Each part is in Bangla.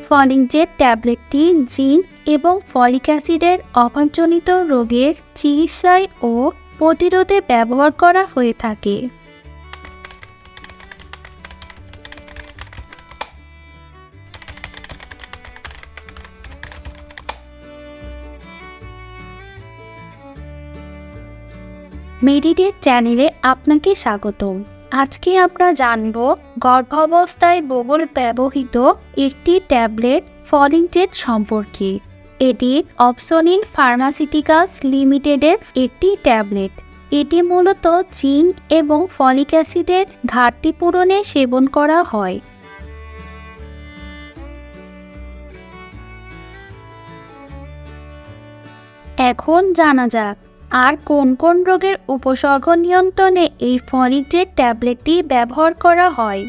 ফলিক জেড ট্যাবলেটটি জিঙ্ক এবং ফলিক অ্যাসিডের অভাবজনিত রোগের চিকিৎসায় ও প্রতিরোধে ব্যবহার করা হয়ে থাকে। মেডিটেক চ্যানেলে আপনাকে স্বাগতম। আজকে আমরা জানব গর্ভাবস্থায় বহুল ব্যবহৃত একটি ট্যাবলেট ফলিক জেড সম্পর্কে। এটি অপসনিন ফার্মাসিউটিক্যালস লিমিটেডের একটি ট্যাবলেট। এটি মূলত জিঙ্ক এবং ফলিক অ্যাসিডের ঘাটতি পূরণে সেবন করা হয়। এখন জানা যাক আর কোন কোন রোগের উপসর্গ নিয়ন্ত্রণে এই ফলিক জেড ট্যাবলেটটি ব্যবহার করা হয়।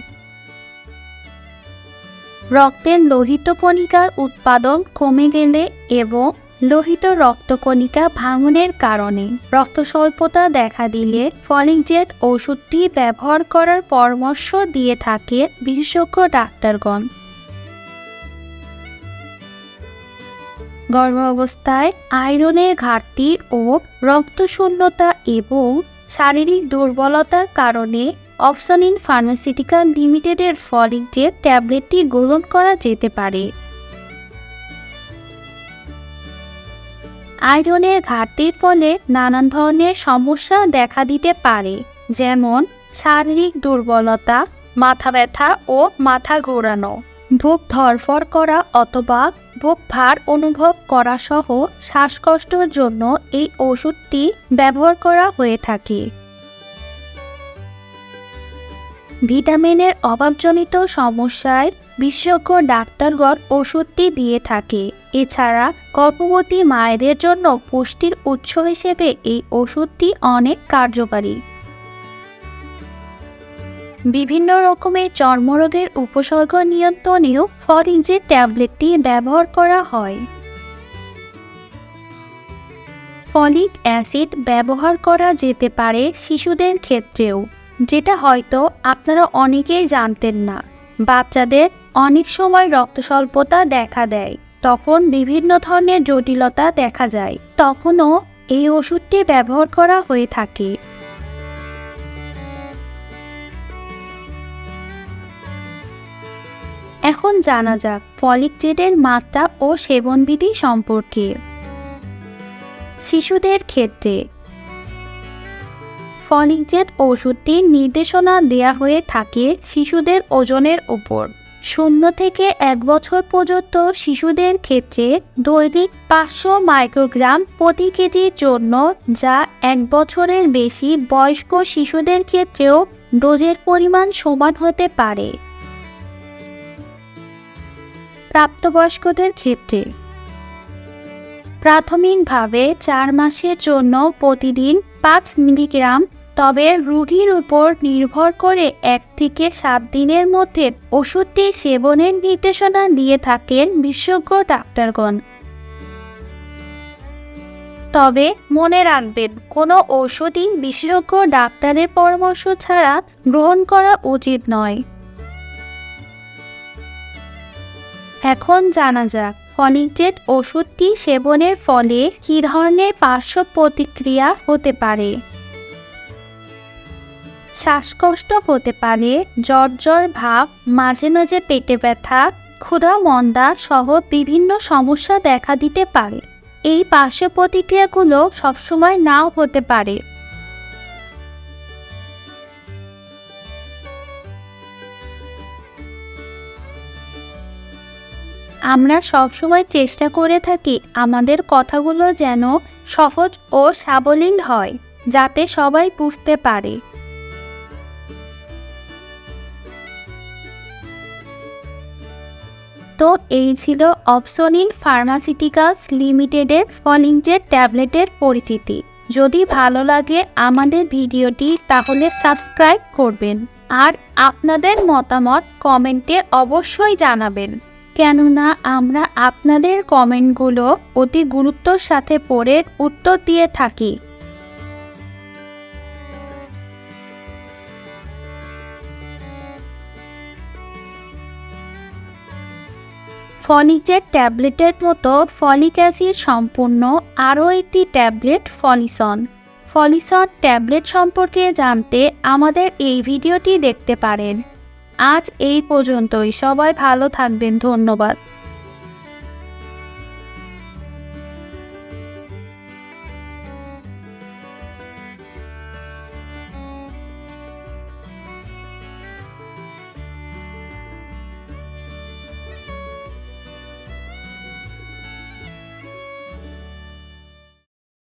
রক্তের লোহিত কণিকার উৎপাদন কমে গেলে এবং লোহিত রক্তকণিকা ভাঙনের কারণে রক্ত স্বল্পতা দেখা দিলে ফলিক জেড ওষুধটি ব্যবহার করার পরামর্শ দিয়ে থাকে বিশেষজ্ঞ ডাক্তারগণ। গর্ভাবস্থায় আয়রনের ঘাটতি ও রক্তশূন্যতা এবং শারীরিক দুর্বলতার কারণে অপসনিন ফার্মাসিউটিক্যাল লিমিটেডের ফলিক জেড ট্যাবলেটটি গ্রহণ করা যেতে পারে। আয়রনের ঘাটতির ফলে নানান ধরনের সমস্যা দেখা দিতে পারে, যেমন শারীরিক দুর্বলতা, মাথা ব্যথা ও মাথা ঘোরানো, বুক ধড়ফড় করা অথবা বুক ভার অনুভব করা সহ শ্বাসকষ্টের জন্য এই ওষুধটি ব্যবহার করা হয়ে থাকে। ভিটামিনের অভাবজনিত সমস্যায় বিশেষজ্ঞ ডাক্তারগণ ওষুধটি দিয়ে থাকে। এছাড়া গর্ভবতী মায়েদের জন্য পুষ্টির উৎস হিসেবে এই ওষুধটি অনেক কার্যকারী। বিভিন্ন রকমের চর্মরোগের উপসর্গ নিয়ন্ত্রণেও ফলিক জেড ট্যাবলেটটি ব্যবহার করা হয়। ফলিক অ্যাসিড ব্যবহার করা যেতে পারে শিশুদের ক্ষেত্রেও, যেটা হয়তো আপনারা অনেকেই জানতেন না। বাচ্চাদের অনেক সময় রক্তস্বল্পতা দেখা দেয়, তখন বিভিন্ন ধরনের জটিলতা দেখা যায়, তখনও এই ওষুধটি ব্যবহার করা হয়ে থাকে। এখন জানা যাক ফলিক জেডের মাত্রা ও সেবনবিধি সম্পর্কে। শিশুদের ক্ষেত্রে ফলিক জেড ওষুধটির নির্দেশনা দেয়া হয়ে থাকে শিশুদের ওজনের উপর। 0 থেকে 1 বছর পর্যন্ত শিশুদের ক্ষেত্রে দৈনিক 500 মাইক্রোগ্রাম প্রতি কেজির জন্য, যা 1 বছরের বেশি বয়স্ক শিশুদের ক্ষেত্রেও ডোজের পরিমাণ সমান হতে পারে। প্রাপ্তবয়স্কদের ক্ষেত্রে প্রাথমিকভাবে 4 মাসের জন্য প্রতিদিন 5 মিলিগ্রাম, তবে রোগীর উপর নির্ভর করে 1 থেকে 7 দিনের মধ্যে ওষুধটি সেবনের নির্দেশনা দিয়ে থাকেন বিশেষজ্ঞ ডাক্তারগণ। তবে মনে রাখবেন, কোনো ওষুধই বিশেষজ্ঞ ডাক্তারের পরামর্শ ছাড়া গ্রহণ করা উচিত নয়। এখন জানা যাক ফলিক জেড ওষুধটি সেবনের ফলে কী ধরনের পার্শ্ব প্রতিক্রিয়া হতে পারে। শ্বাসকষ্ট হতে পারে, জ্বর ভাব, মাঝে মাঝে পেটে ব্যথা, ক্ষুধা মন্দা সহ বিভিন্ন সমস্যা দেখা দিতে পারে। এই পার্শ্ব প্রতিক্রিয়াগুলো সবসময় নাও হতে পারে। আমরা সবসময় চেষ্টা করে থাকি আমাদের কথাগুলো যেন সহজ ও সাবলীল হয়, যাতে সবাই বুঝতে পারে। তো এই ছিল অপসনিন ফার্মাসিউটিক্যালস লিমিটেডের ফলিক জেড ট্যাবলেটের পরিচিতি। যদি ভালো লাগে আমাদের ভিডিওটি, তাহলে সাবস্ক্রাইব করবেন আর আপনাদের মতামত কমেন্টে অবশ্যই জানাবেন, কেননা আমরা আপনাদের কমেন্টগুলো অতি গুরুত্বের সাথে পড়ে উত্তর দিয়ে থাকি। ফলিকজেট ট্যাবলেটের মতো ফলিক অ্যাসিড সম্পূর্ণ আরও একটি ট্যাবলেট ফলিসন। ফলিসন ট্যাবলেট সম্পর্কে জানতে আমাদের এই ভিডিওটি দেখতে পারেন। আজ এই পর্যন্তই। সবাই ভালো থাকবেন। ধন্যবাদ।